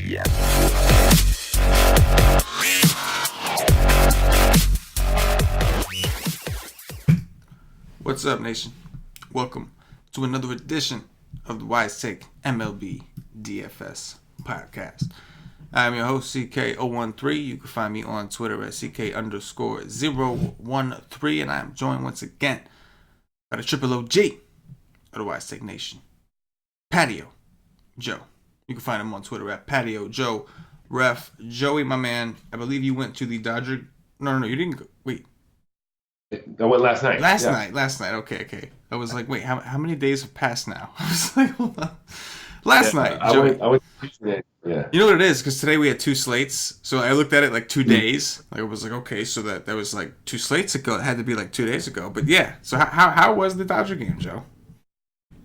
Yeah. What's up, nation? Welcome to another edition of the Wise Take MLB DFS podcast. I'm your host, CK013. You can find me on Twitter at CK_013, and I am joined once again by the Triple OG of the Wise Take Nation, Patio Joe. You can find him on Twitter at Patio Joe. Ref, Joey, my man, I believe you went to the Dodger. No, you didn't go. Wait. I went last night. Last night. Okay. I was like, wait, how many days have passed now? I was like, hold on. Last night, Joey. I went Tuesday. Yeah. You know what it is? Because today we had two slates. So I looked at it like 2 days. I was like, okay, so that was like 2 slates ago. It had to be like 2 days ago. But yeah, so how was the Dodger game, Joe?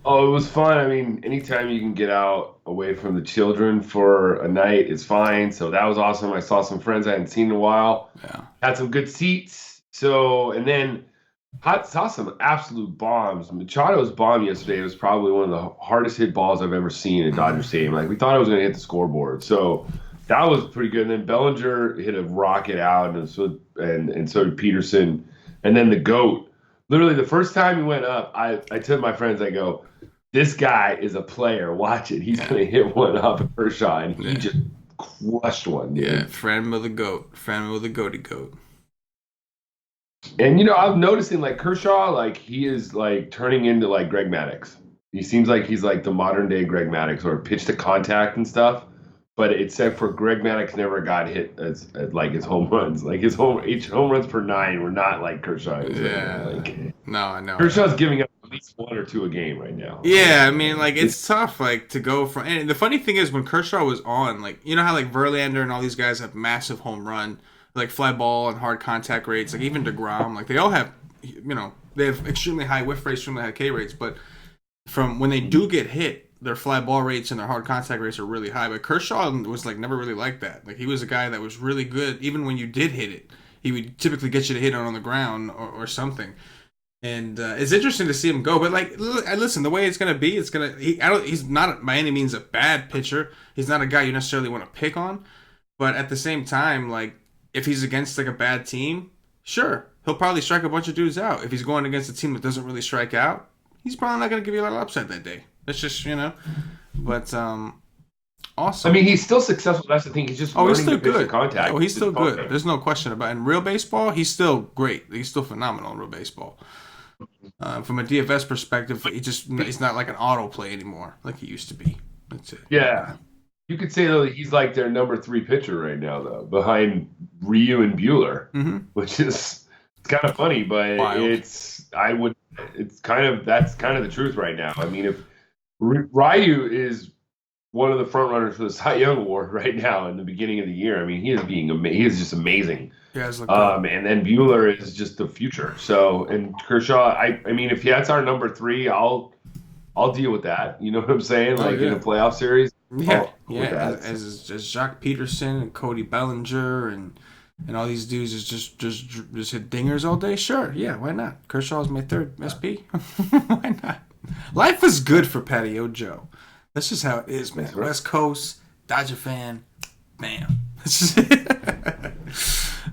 Oh, it was fun. I mean, anytime you can get out away from the children for a night is fine. So that was awesome. I saw some friends I hadn't seen in a while. Yeah. Had some good seats. So, and then saw some absolute bombs. Machado's bomb yesterday was probably one of the hardest hit balls I've ever seen in Dodger Stadium. Like, we thought it was going to hit the scoreboard. So that was pretty good. And then Bellinger hit a rocket out, and so did Peterson. And then the GOAT. Literally, the first time he went up, I told my friends, I go, this guy is a player. Watch it. He's going to hit one up at Kershaw, and he just crushed one. Dude. Yeah, friend of the GOAT. Friend of the goaty GOAT. And, you know, I'm noticing, like, Kershaw, like, he is, like, turning into, like, Greg Maddux. He seems like he's, like, the modern-day Greg Maddux, or pitch to contact and stuff. But except for Greg Maddux never got hit as like, his home runs. Like, his home runs per 9 were not like Kershaw. Yeah. Like, no, I know. Kershaw's giving up at least 1 or 2 a game right now. Yeah, I mean, like, it's tough, like, to go from... And the funny thing is, when Kershaw was on, like, you know how, like, Verlander and all these guys have massive home run, like, fly ball and hard contact rates, like, even DeGrom, like, they all have, you know, they have extremely high whiff rates, extremely high K rates, but from when they do get hit, their fly ball rates and their hard contact rates are really high. But Kershaw was, like, never really like that. Like, he was a guy that was really good. Even when you did hit it, he would typically get you to hit it on the ground or something. And it's interesting to see him go. But, like, listen, the way it's going to be, he's not by any means a bad pitcher. He's not a guy you necessarily want to pick on. But at the same time, like, if he's against, like, a bad team, sure, he'll probably strike a bunch of dudes out. If he's going against a team that doesn't really strike out, he's probably not going to give you a lot of upside that day. It's just, you know, but awesome. I mean, he's still successful. That's the thing. He's just he's still to pitch good. Contact. Oh, he's still good. There's no question about it. In real baseball, he's still great. He's still phenomenal in real baseball. From a DFS perspective, he's not like an auto play anymore like he used to be. That's it. Yeah. You could say, though, that he's like their number 3 pitcher right now, though, behind Ryu and Buehler, which is kind of funny, but that's kind of the truth right now. I mean, if Ryu is one of the front runners for the Cy Young Award right now in the beginning of the year. I mean, he is just amazing. Yeah, and then Buehler is just the future. So, and Kershaw, I mean, if that's our number 3, I'll deal with that. You know what I'm saying? Like in a playoff series. Yeah. As Jacques Peterson and Cody Bellinger and all these dudes is just hit dingers all day. Sure, yeah, why not? Kershaw's my 3rd SP. Why not? Life is good for Patio Joe. That's just how it is, man. Right. West Coast, Dodger fan, bam. That's just it.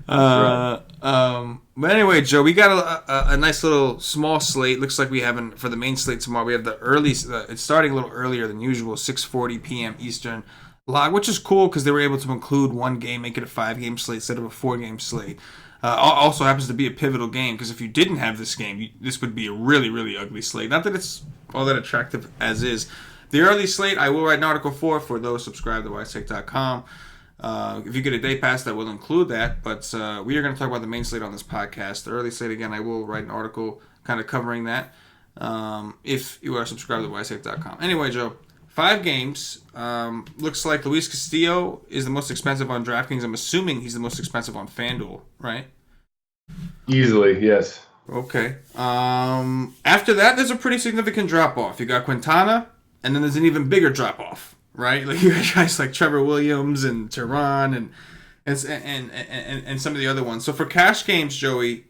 But anyway, Joe, we got a nice little small slate. Looks like we have for the main slate tomorrow. We have the early. It's starting a little earlier than usual, 6:40 p.m. Eastern log, which is cool because they were able to include one game, make it a 5-game slate instead of a 4-game slate. Also happens to be a pivotal game because if you didn't have this game, this would be a really, really ugly slate. Not that it's all that attractive as is. The early slate, I will write an article for those subscribed to wisetech.com. If you get a day pass, that will include that. But we are going to talk about the main slate on this podcast. The early slate, again, I will write an article kind of covering that if you are subscribed to wisetech.com. Anyway, Joe, 5 games. Looks like Luis Castillo is the most expensive on DraftKings. I'm assuming he's the most expensive on FanDuel, right? Easily, yes. Okay. After that, there's a pretty significant drop-off. You got Quintana, and then there's an even bigger drop-off, right? Like, you got guys like Trevor Williams and Tehran and some of the other ones. So for cash games, Joey,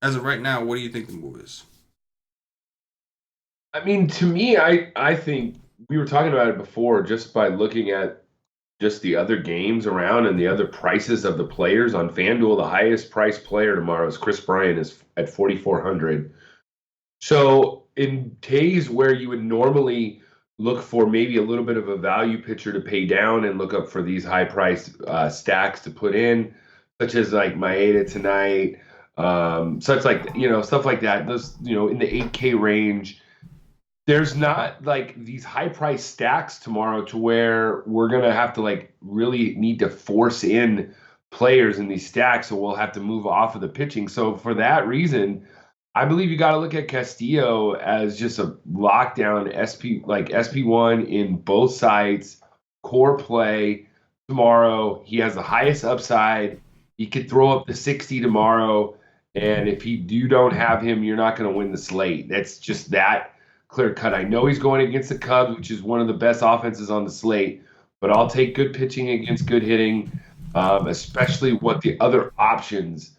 as of right now, what do you think the move is? I mean, to me, I think we were talking about it before just by looking at just the other games around and the other prices of the players on FanDuel, the highest priced player tomorrow is Chris Bryant is at 4,400. So in days where you would normally look for maybe a little bit of a value pitcher to pay down and look up for these high priced stacks to put in, such as like Maeda tonight, such like, stuff like that, those, in the 8K range, there's not like these high price stacks tomorrow to where we're going to have to like really need to force in players in these stacks. So we'll have to move off of the pitching. So for that reason, I believe you got to look at Castillo as just a lockdown SP1 in both sides, core play tomorrow. He has the highest upside. He could throw up the 60 tomorrow. And if you don't have him, you're not going to win the slate. That's just that clear cut. I know he's going against the Cubs, which is one of the best offenses on the slate, but I'll take good pitching against good hitting, especially what the other options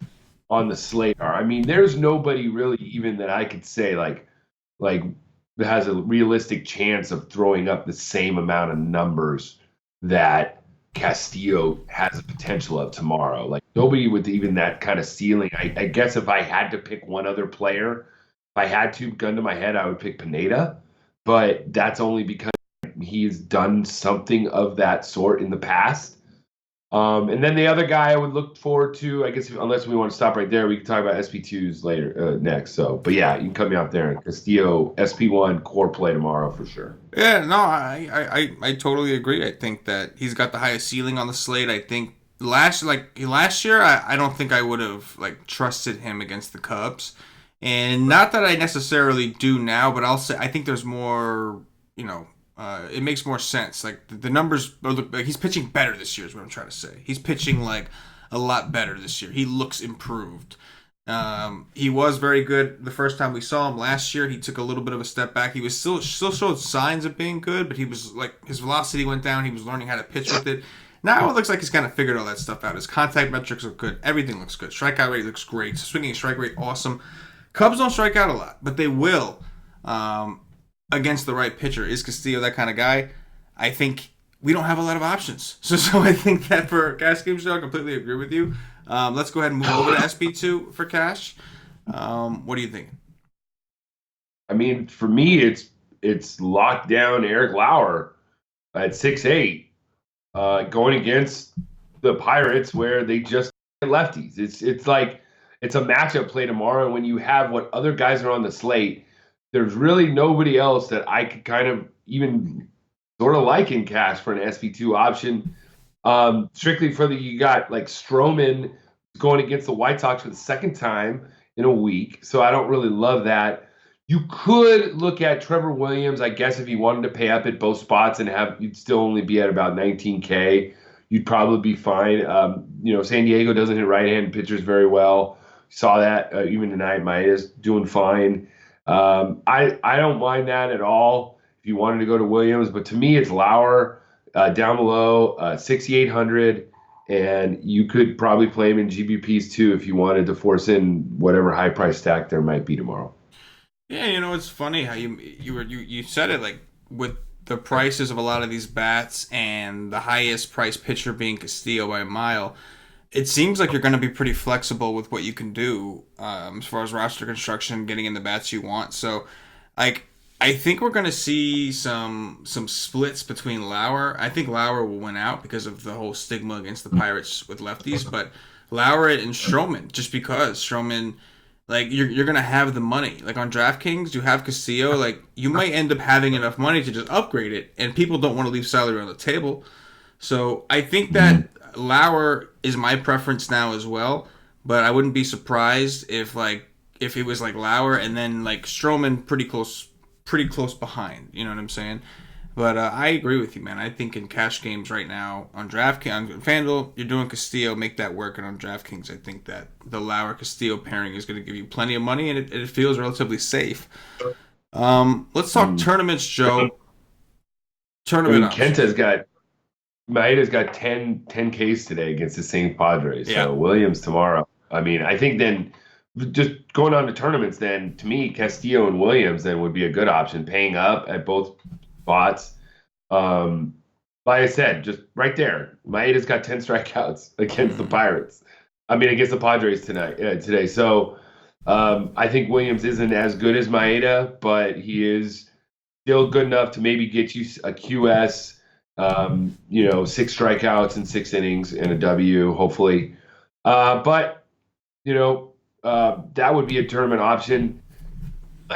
on the slate are. I mean, there's nobody really even that I could say like that has a realistic chance of throwing up the same amount of numbers that Castillo has the potential of tomorrow. Like nobody with even that kind of ceiling. I guess if I had to pick one other player, if I had to, gun to my head, I would pick Pineda, but that's only because he's done something of that sort in the past. And then the other guy I would look forward to, I guess, unless we want to stop right there, we can talk about SP2s later, next. So, but yeah, you can cut me off there. Castillo, SP1, core play tomorrow for sure. Yeah, no, I totally agree. I think that he's got the highest ceiling on the slate. I think last year, I don't think I would have like trusted him against the Cubs. And not that I necessarily do now, but I'll say I think there's more, it makes more sense. Like the numbers, like he's pitching better this year is what I'm trying to say. He's pitching like a lot better this year. He looks improved. He was very good the first time we saw him last year. He took a little bit of a step back. He was still showed signs of being good, but he was like his velocity went down. He was learning how to pitch with it. Now it looks like he's kind of figured all that stuff out. His contact metrics look good. Everything looks good. Strikeout rate looks great. Swinging strike rate, awesome. Cubs don't strike out a lot, but they will against the right pitcher. Is Castillo that kind of guy? I think we don't have a lot of options. So I think that for Cash Game Show, I completely agree with you. Let's go ahead and move over to SP2 for Cash. What do you think? I mean, for me, it's locked down Eric Lauer at 6'8", going against the Pirates where they just lefties. It's like it's a matchup play tomorrow. And when you have what other guys are on the slate, there's really nobody else that I could kind of even sort of like in Cash for an SP2 option. Strictly for you got like Stroman going against the White Sox for the second time in a week. So I don't really love that. You could look at Trevor Williams, I guess, if you wanted to pay up at both spots and you'd still only be at about 19K. You'd probably be fine. San Diego doesn't hit right-hand pitchers very well. Saw that even tonight. Maeda's doing fine. I don't mind that at all if you wanted to go to Williams, but to me it's Lauer down below 6,800, and you could probably play him in GBPs too if you wanted to force in whatever high price stack there might be tomorrow. Yeah, it's funny how you said it, like with the prices of a lot of these bats and the highest price pitcher being Castillo by a mile. It seems like you're going to be pretty flexible with what you can do as far as roster construction, getting in the bats you want. So, I think we're going to see some splits between Lauer. I think Lauer will win out because of the whole stigma against the Pirates with lefties. But Lauer and Stroman, just because Stroman, like you're going to have the money. Like on DraftKings, you have Castillo. Like you might end up having enough money to just upgrade it, and people don't want to leave salary on the table. So I think that Lauer is my preference now as well, but I wouldn't be surprised if it was like Lauer and then like Stroman pretty close behind. You know what I'm saying? But I agree with you, man. I think in cash games right now on DraftKings, on FanDuel, you're doing Castillo, make that work, and on DraftKings, I think that the Lauer Castillo pairing is going to give you plenty of money, and it feels relatively safe. Let's talk tournaments, Joe. Tournament. Maeda's got 10 Ks today against the St. Padres. Yeah. So Williams tomorrow. I mean, I think then just going on to tournaments, then to me, Castillo and Williams then would be a good option, paying up at both spots. like I said, just right there, Maeda's got 10 strikeouts against the Pirates. I mean, against the Padres today. So I think Williams isn't as good as Maeda, but he is still good enough to maybe get you a QS, 6 strikeouts in 6 innings and a W, hopefully. But that would be a tournament option.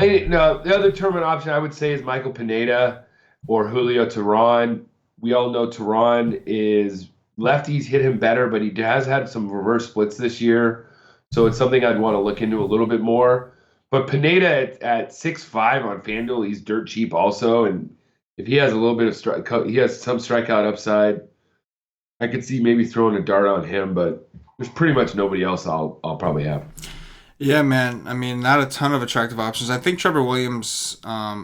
No, the other tournament option I would say is Michael Pineda or Julio Teheran. We all know Teheran is lefties hit him better, but he has had some reverse splits this year. So it's something I'd want to look into a little bit more. But Pineda at 6.5 on FanDuel, he's dirt cheap also. And if he has a little bit of he has some strikeout upside. I could see maybe throwing a dart on him, but there's pretty much nobody else I'll probably have. Yeah, man. I mean, not a ton of attractive options. I think Trevor Williams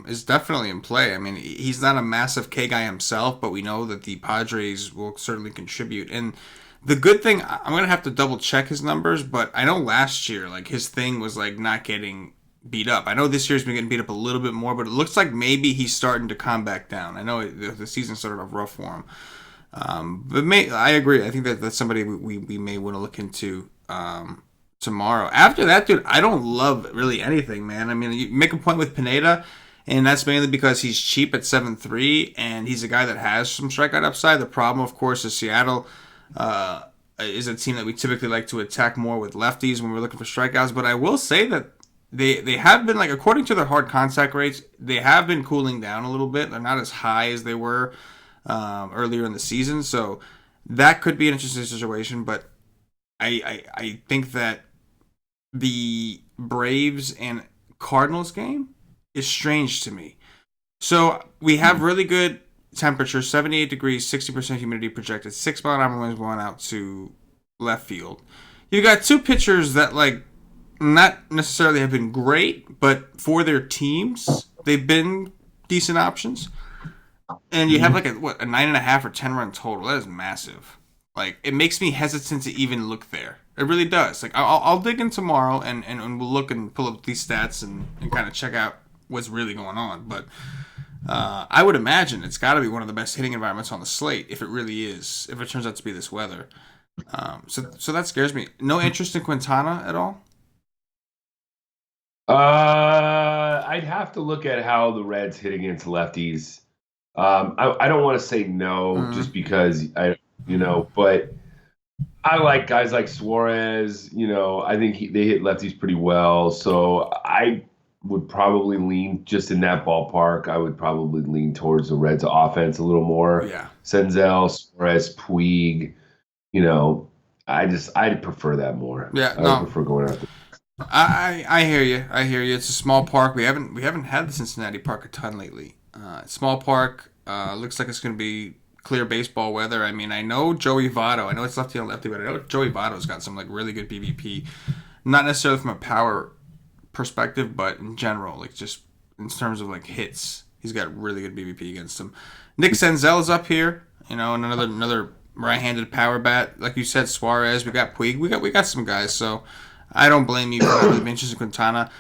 is definitely in play. I mean, he's not a massive K guy himself, but we know that the Padres will certainly contribute. And the good thing, I'm going to have to double check his numbers, but I know last year, like, his thing was, like, not getting beat up. I know this year's been getting beat up a little bit more, but it looks like maybe he's starting to calm back down. I know the season started off rough for him. I agree. I think that's somebody we may want to look into tomorrow. After that, dude, I don't love really anything, man. I mean, you make a point with Pineda, and that's mainly because he's cheap at 7.3, and he's a guy that has some strikeout upside. The problem, of course, is Seattle is a team that we typically like to attack more with lefties when we're looking for strikeouts. But I will say that they have been, like, according to their hard contact rates, they have been cooling down a little bit. They're not as high as they were earlier in the season, so that could be an interesting situation. But I think that the Braves and Cardinals game is strange to me. So we have really good temperature, 78 degrees, 60% humidity projected, 6-mile-an-hour winds blowing out to left field. You got two pitchers that, like, not necessarily have been great, but for their teams, they've been decent options. And you have like a 9.5 or 10 run total. That is massive. Like, it makes me hesitant to even look there. It really does. Like, I'll dig in tomorrow and we'll look and pull up these stats and kind of check out what's really going on. But I would imagine it's got to be one of the best hitting environments on the slate if it really is. If it turns out to be this weather. So that scares me. No interest in Quintana at all. I'd have to look at how the Reds hit against lefties. I don't want to say no just because but I like guys like Suárez. I think they hit lefties pretty well. So I would probably lean just in that ballpark. I would probably lean towards the Reds offense a little more. Yeah. Senzel, Suárez, Puig. I'd prefer that more. Yeah, I would prefer going out there. I hear you. I hear you. It's a small park. We haven't had the Cincinnati Park a ton lately. Small park. Looks like it's going to be clear baseball weather. I mean, I know Joey Votto. I know it's lefty on lefty, but I know Joey Votto's got some, like, really good BVP. Not necessarily from a power perspective, but in general, like, just in terms of, like, hits, he's got really good BVP against him. Nick Senzel is up here. And another right-handed power bat. Like you said, Suárez. We got Puig. We got some guys. So I don't blame you for not really being interested in Quintana.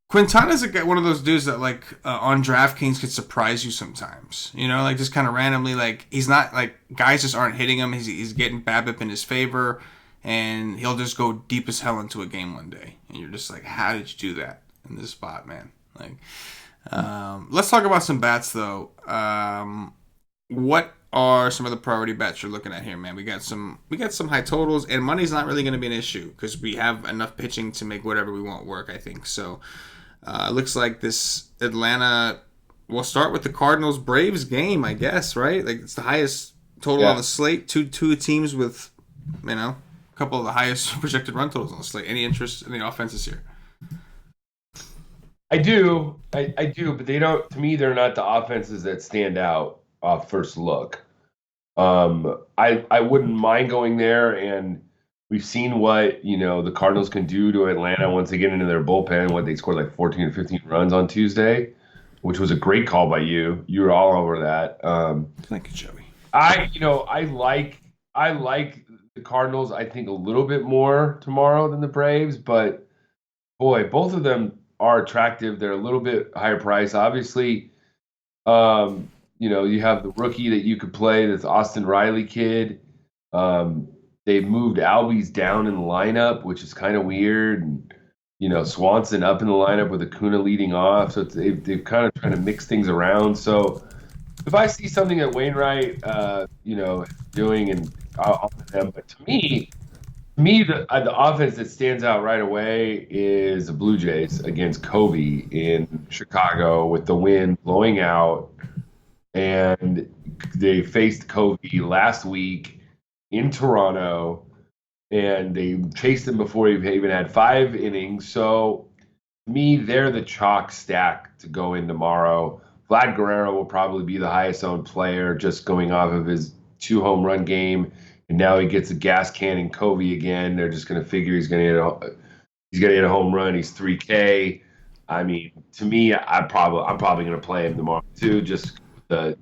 Quintana's one of those dudes that, like, on DraftKings could surprise you sometimes. Like, just kind of randomly, like, he's not, like, guys just aren't hitting him. He's getting BABIP in his favor, and he'll just go deep as hell into a game one day. And you're just like, how did you do that in this spot, man? Like, let's talk about some bats, though. What are some of the priority bets you're looking at here, man? We got some high totals, and money's not really going to be an issue because we have enough pitching to make whatever we want work, I think. So it looks like this Atlanta. We'll start with the Cardinals Braves game, I guess, right? Like, it's the highest total on the slate. Two teams with, a couple of the highest projected run totals on the slate. Any interest in the offenses here? I do, but they don't. To me, they're not the offenses that stand out off first look. I wouldn't mind going there, and we've seen what the Cardinals can do to Atlanta once they get into their bullpen. What they scored like 14 or 15 runs on Tuesday, which was a great call by you. You were all over that. Thank you, Joey. I like the Cardinals. I think a little bit more tomorrow than the Braves, but boy, both of them are attractive. They're a little bit higher price, obviously. You have the rookie that you could play, this Austin Riley kid. They moved Albies down in the lineup, which is kind of weird. And, Swanson up in the lineup with Acuna leading off. So they've kind of trying to mix things around. So if I see something that Wainwright, doing, and I'll honor them. But to me, the offense that stands out right away is the Blue Jays against Covey in Chicago with the wind blowing out. And they faced Covey last week in Toronto, and they chased him before he even had 5 innings. So, to me, they're the chalk stack to go in tomorrow. Vlad Guerrero will probably be the highest owned player, just going off of his 2 home run game, and now he gets a gas can in Covey again. They're just going to figure he's going to hit a home run. He's 3K. I mean, to me, I'm probably going to play him tomorrow too, just with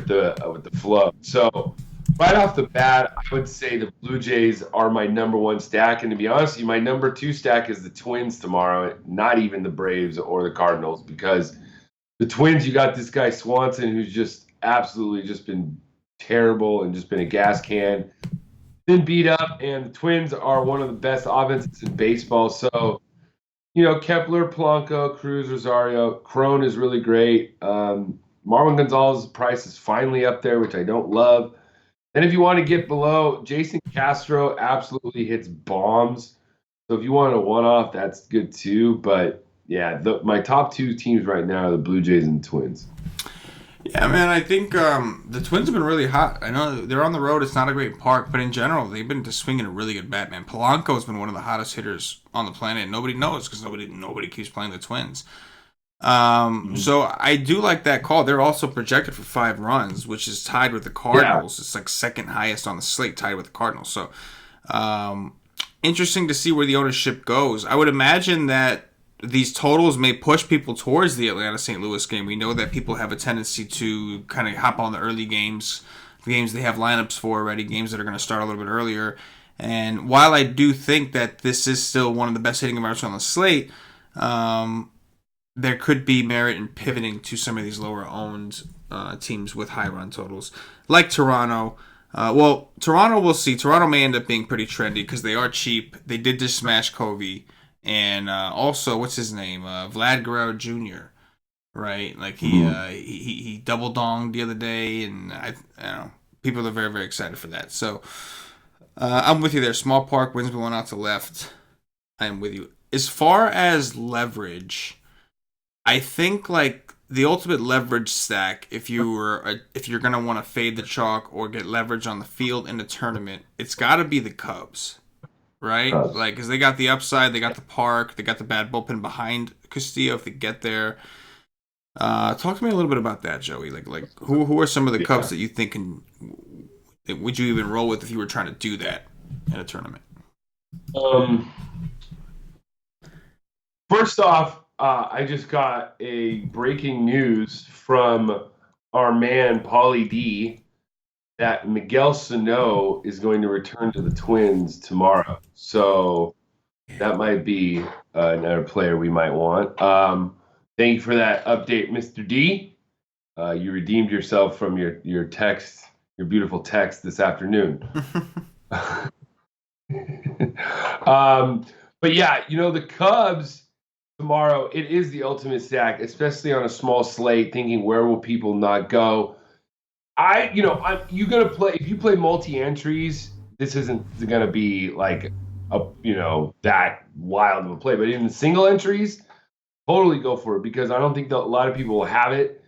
the flow. So right off the bat, I would say the Blue Jays are my number 1 stack, and to be honest with you, my number 2 stack is the Twins tomorrow, not even the Braves or the Cardinals, because the Twins, you got this guy Swanson, who's just absolutely just been terrible and just been a gas can, been beat up, and the Twins are one of the best offenses in baseball. So, Kepler, Polanco, Cruz, Rosario, Crone is really great. Marwin Gonzalez's price is finally up there, which I don't love. And if you want to get below, Jason Castro absolutely hits bombs. So if you want a one-off, that's good too. But yeah, my top 2 teams right now are the Blue Jays and the Twins. Yeah, man, I think the Twins have been really hot. I know they're on the road. It's not a great park, but in general, they've been just swinging a really good bat, man. Polanco has been one of the hottest hitters on the planet. Nobody knows because nobody keeps playing the Twins. So I do like that call. They're also projected for 5 runs, which is tied with the Cardinals. Yeah. It's like second highest on the slate, tied with the Cardinals. So interesting to see where the ownership goes. I would imagine that these totals may push people towards the Atlanta-St. Louis game. We know that people have a tendency to kind of hop on the early games, the games they have lineups for already, games that are going to start a little bit earlier. And while I do think that this is still one of the best hitting environments on the slate, there could be merit in pivoting to some of these lower-owned teams with high run totals, like Toronto. Toronto, we'll see. Toronto may end up being pretty trendy because they are cheap. They did just smash Covey. And also, what's his name? Vlad Guerrero Jr., right? Like he double donged the other day, and I know people are very, very excited for that. So I'm with you there. Small park, winds blowing out to left. I am with you. As far as leverage, I think like the ultimate leverage stack, if you're gonna want to fade the chalk or get leverage on the field in a tournament, it's got to be the Cubs. Right? Like, because they got the upside, they got the park, they got the bad bullpen behind Castillo if they get there. Talk to me a little bit about that, Joey. Like who are some of the Cubs that you think would you even roll with if you were trying to do that in a tournament? First off, I just got a breaking news from our man, Paulie D, that Miguel Sano is going to return to the Twins tomorrow. So that might be another player we might want. Thank you for that update, Mr. D. You redeemed yourself from your text, your beautiful text this afternoon. But yeah, the Cubs tomorrow, it is the ultimate stack, especially on a small slate, thinking where will people not go. You're gonna play, if you play multi-entries, this isn't gonna be like that wild of a play, but in single entries, totally go for it, because I don't think that a lot of people will have it.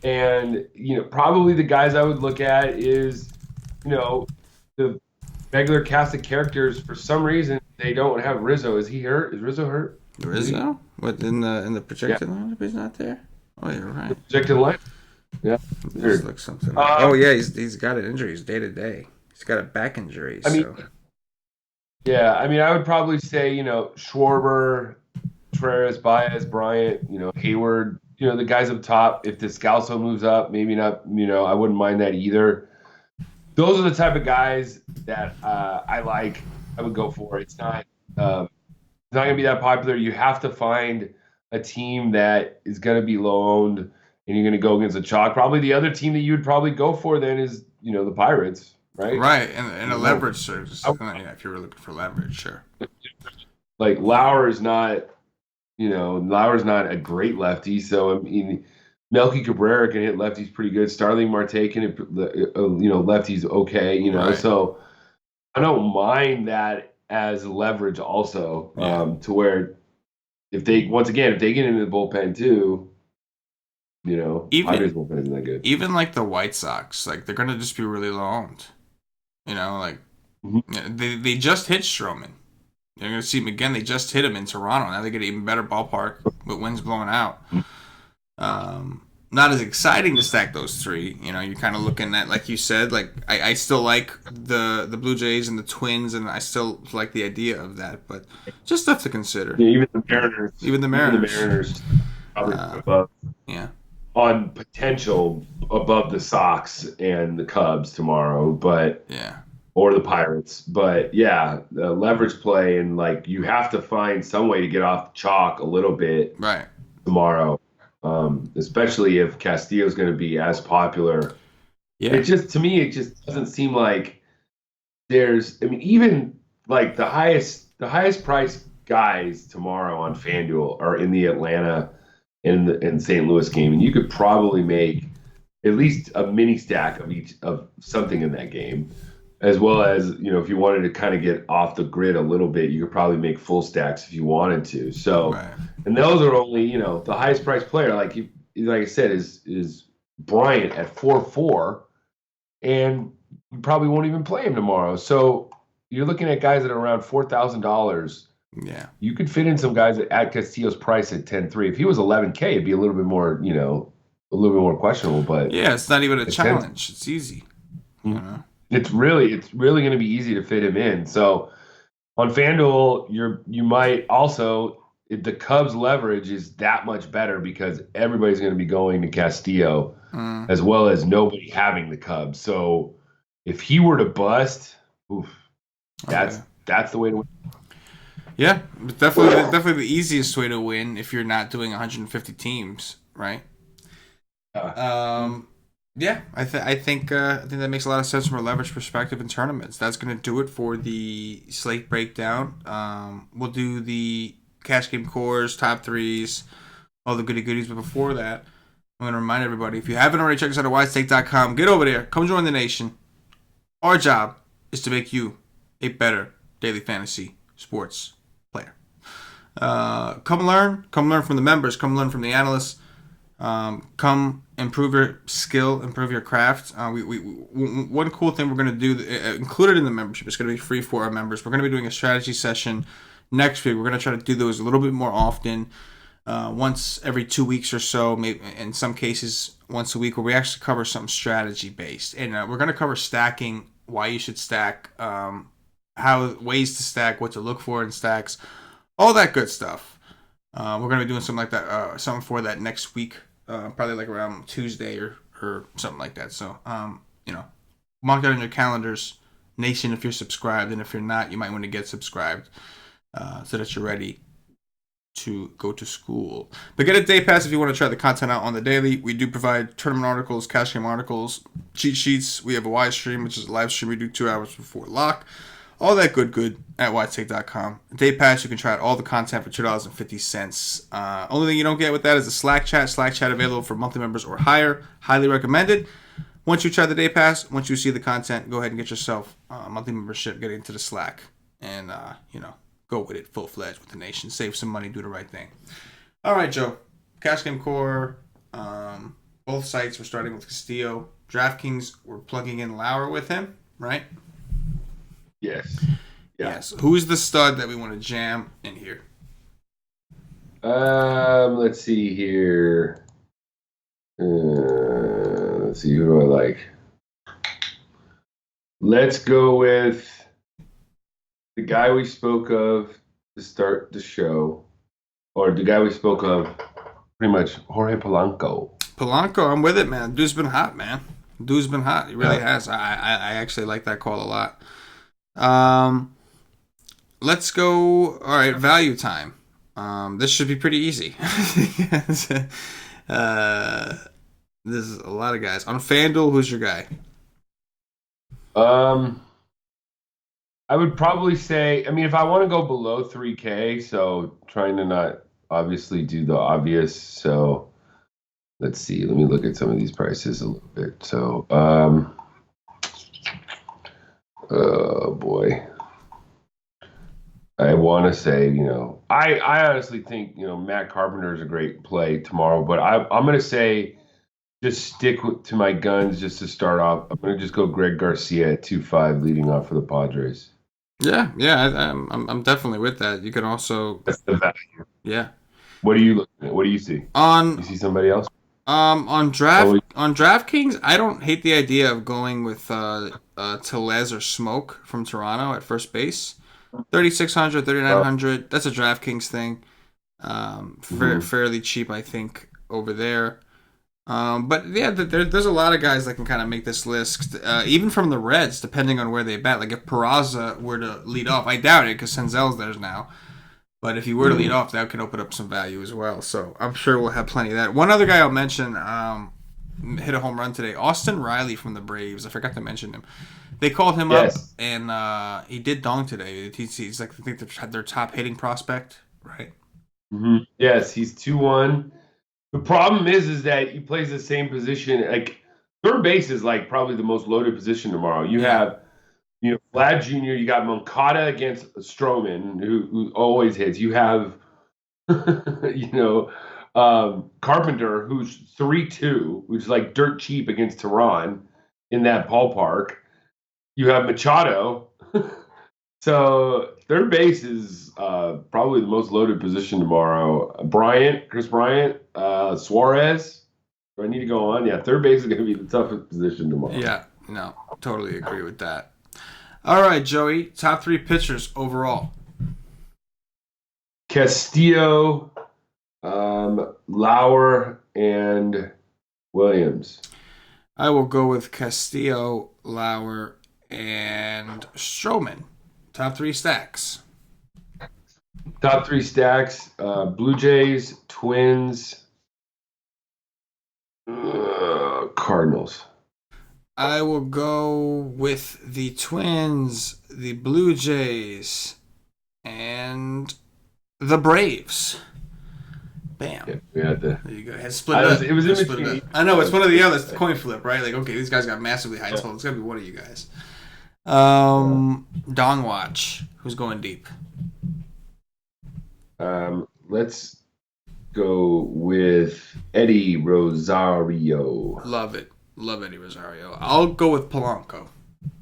And probably the guys I would look at is the regular cast of characters. For some reason they don't have Rizzo. Is he hurt? Is Rizzo hurt? Rizzo? What, in the projected lineup? He's not there. Oh, you're right. The projected lineup. Yeah. This looks something. Yeah, he's got an injury. He's day to day. He's got a back injury. I would probably say Schwarber, Contreras, Baez, Bryant, Hayward, the guys up top. If Descalso moves up, maybe not. I wouldn't mind that either. Those are the type of guys that I like. I would go for. It's not going to be that popular. You have to find a team that is going to be low owned and you're going to go against a chalk. Probably the other team that you would probably go for then is, the Pirates, right? Right, and a leverage service. Yeah, if you were looking for leverage, sure. Like Lauer's not a great lefty, so I mean, Melky Cabrera can hit lefties pretty good. Starling Marte can hit, lefties okay, Right. So I don't mind that as leverage also, to where if they get into the bullpen too, Padres bullpen isn't that good. Even like the White Sox, like they're gonna just be really low owned. They just hit Stroman. They're going to see him again. They just hit him in Toronto. Now they get an even better ballpark with winds blowing out. Not as exciting to stack those three. You're kind of looking at, like you said, like I still like the Blue Jays and the Twins, and I still like the idea of that, but just stuff to consider. Yeah, even the Mariners. Even the Mariners probably above. Yeah. On potential above the Sox and the Cubs tomorrow, but yeah. Or the Pirates. But yeah, the leverage play, and like you have to find some way to get off the chalk a little bit tomorrow, especially if Castillo's going to be as popular. Yeah. To me, it just doesn't seem like even like the highest price guys tomorrow on FanDuel are in the Atlanta and St. Louis game, and you could probably make at least a mini stack of something in that game. As well as, if you wanted to kind of get off the grid a little bit, you could probably make full stacks if you wanted to. So, And those are only, the highest priced player, like I said, is Bryant at 4.4, and you probably won't even play him tomorrow. So you're looking at guys that are around $4,000. Yeah, you could fit in some guys at Castillo's price at 10.3. If he was 11K, it'd be a little bit more, a little bit more questionable. But yeah, it's not even a challenge. It's easy. It's really going to be easy to fit him in. So on FanDuel, you might also, the Cubs leverage is that much better because everybody's going to be going to Castillo as well as nobody having the Cubs. So if he were to bust, that's the way to win. Yeah, definitely the easiest way to win if you're not doing 150 teams, right? Yeah, I think that makes a lot of sense from a leverage perspective in tournaments. That's going to do it for the slate breakdown. We'll do the cash game cores, top threes, all the goodies. But before that, I'm going to remind everybody, if you haven't already, check us out at widestake.com. Get over there. Come join the nation. Our job is to make you a better daily fantasy sports player. Come learn from the members. Come learn from the analysts. Come improve your skill, improve your craft. One cool thing we're going to do, included in the membership, it's going to be free for our members. We're going to be doing a strategy session next week. We're going to try to do those a little bit more often, once every 2 weeks or so, maybe in some cases once a week, where we actually cover something strategy based. And we're going to cover stacking, why you should stack, ways to stack, what to look for in stacks, all that good stuff. We're going to be doing something like that, something for that next week. Probably like around Tuesday or something like that. So, mark that on your calendars, nation, if you're subscribed. And if you're not, you might want to get subscribed so that you're ready to go to school. But get a day pass if you want to try the content out on the daily. We do provide tournament articles, cash game articles, cheat sheets. We have a live stream, which is a live stream we do 2 hours before lock. All that good at widestake.com. Day pass, you can try out all the content for $2.50. Only thing you don't get with that is the Slack chat. Slack chat available for monthly members or higher. Highly recommended. Once you try the day pass, once you see the content, go ahead and get yourself a monthly membership. Get into the Slack and, go with it full-fledged with the nation. Save some money, do the right thing. All right, Joe. Cash Game Core. Both sites, we're starting with Castillo. DraftKings, we're plugging in Lauer with him, right? Yes. Yeah. Yes. Who's the stud that we want to jam in here? Let's see here. Let's see, who do I like? Let's go with the guy we spoke of to start the show, or the guy we spoke of pretty much, Jorge Polanco. Polanco, I'm with it, man. Dude's been hot, man. Dude's been hot. He really has. I actually like that call a lot. Let's go. All right, value time. This should be pretty easy. This is a lot of guys. On FanDuel, who's your guy? I would probably say, I mean, if I want to go below 3K, so trying to not obviously do the obvious. So let's see. Let me look at some of these prices a little bit. So, oh boy. I want to say, I honestly think, Matt Carpenter is a great play tomorrow, but I'm going to say just stick to my guns just to start off. I'm going to just go Greg Garcia at 2.5 leading off for the Padres. Yeah, I'm definitely with that. You can also That's the value. Yeah. What are you looking at? What do you see? You see somebody else? On DraftKings, I don't hate the idea of going with Tellez or Smoke from Toronto at first base. 3,600, 3,900. That's a DraftKings thing. Fairly cheap, I think, over there. But yeah, there's a lot of guys that can kind of make this list, even from the Reds, depending on where they bat. Like if Peraza were to lead off, I doubt it because Senzel's there now. But if he were to lead off, that could open up some value as well. So I'm sure we'll have plenty of that. One other guy I'll mention hit a home run today. Austin Riley from the Braves. I forgot to mention him. They called him up, and he did dong today. He's like, I think their top hitting prospect, right? Mm-hmm. Yes, he's 2-1. The problem is that he plays the same position. Like third base is like probably the most loaded position tomorrow. You have, Vlad Jr. You got Moncada against Stroman, who always hits. You have, Carpenter, who's 3-2, which is like dirt cheap against Tehran in that ballpark. You have Machado. So third base is probably the most loaded position tomorrow. Chris Bryant, Suárez. Do I need to go on? Yeah, third base is going to be the toughest position tomorrow. Yeah, no, totally agree with that. All right, Joey, top 3 pitchers overall. Castillo, Lauer, and Williams. I will go with Castillo, Lauer, and Stroman. Top 3 stacks. Top 3 stacks. Blue Jays, Twins, Cardinals. I will go with the Twins, the Blue Jays, and the Braves. Bam. Yeah, we had the. There you go. It was in between. I know, it's one of the others. The coin flip, right? Like, okay, these guys got massively high total. It's going to be one of you guys. Dong Watch. Who's going deep? Let's go with Eddie Rosario. Love it. Love Eddie Rosario. I'll go with Polanco,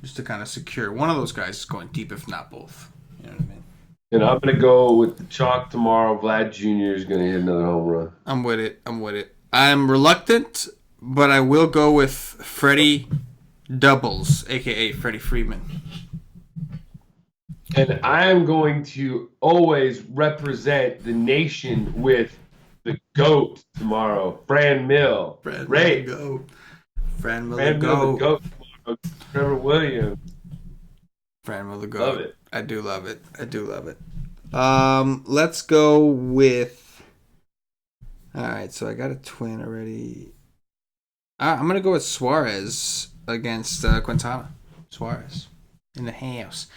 just to kind of secure. One of those guys is going deep, if not both. You know what I mean? And I'm going to go with the chalk tomorrow. Vlad Jr. is going to hit another home run. I'm with it. I'm reluctant, but I will go with Freddie Doubles, a.k.a. Freddie Freeman. And I am going to always represent the nation with the GOAT tomorrow. Fran Mill. Fran Mill, the GOAT. Trevor Williams. Fran Mill, the GOAT. Love it. I do love it. Let's go with... All right, so I got a twin already. I'm going to go with Suárez against Quintana. Suárez in the house.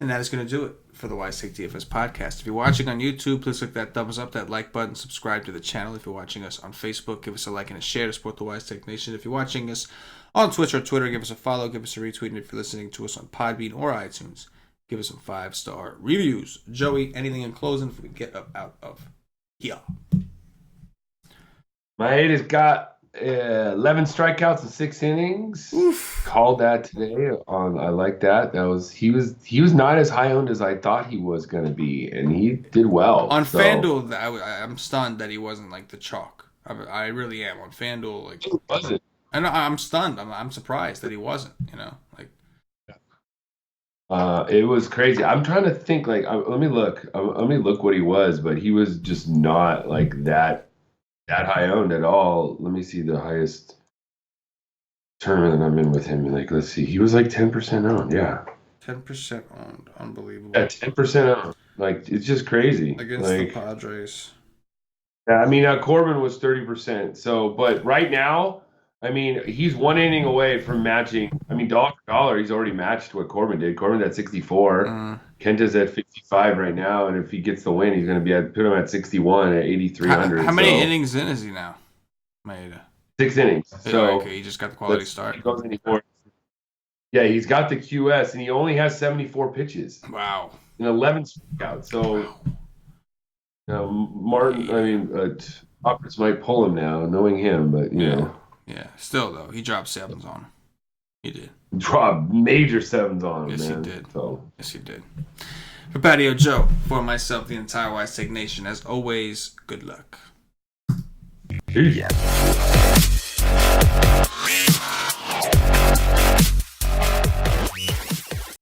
And that is going to do it for the Wise Take DFS podcast. If you're watching on YouTube, please click that thumbs up, that like button, subscribe to the channel. If you're watching us on Facebook, give us a like and a share to support the Wise Take Nation. If you're watching us on Twitch or Twitter, give us a follow, give us a retweet. And if you're listening to us on Podbean or iTunes, give us some 5-star reviews. Joey, anything in closing before we get up out of here? My 8 has got 11 strikeouts in 6 innings. Oof. Called that today. I like that. He was not as high owned as I thought he was going to be, and he did well. On FanDuel, I'm stunned that he wasn't like the chalk. I really am on FanDuel. Like, he wasn't. I'm stunned. I'm surprised that he wasn't. It was crazy. I'm trying to think. Like, let me look. Let me look what he was, but he was just not like that high owned at all. Let me see the highest tournament that I'm in with him. Like, let's see. He was like 10% owned. Yeah. 10% owned. Unbelievable. Yeah, 10% owned. Like, it's just crazy. Against the Padres. Yeah, I mean, Corbin was 30%. So, but right now, I mean, he's 1 inning away from matching. I mean, dollar for dollar, he's already matched what Corbin did. Corbin's at 64. Kenta's at 55 right now, and if he gets the win, he's going to put him at 61 at 8,300. How many innings in is he now, Maeda? 6 innings. So okay, he just got the quality start. Yeah, he's got the QS, and he only has 74 pitches. Wow. And 11 strikeouts. So, Martin, Roberts might pull him now, knowing him, but, you know. Yeah, still, though, he dropped 7s on him. He did. Dropped major 7s on him, yes, man. He did. So. Yes, he did. For Patio Joe, for myself, the entire Wise Take Nation, as always, good luck. Peace.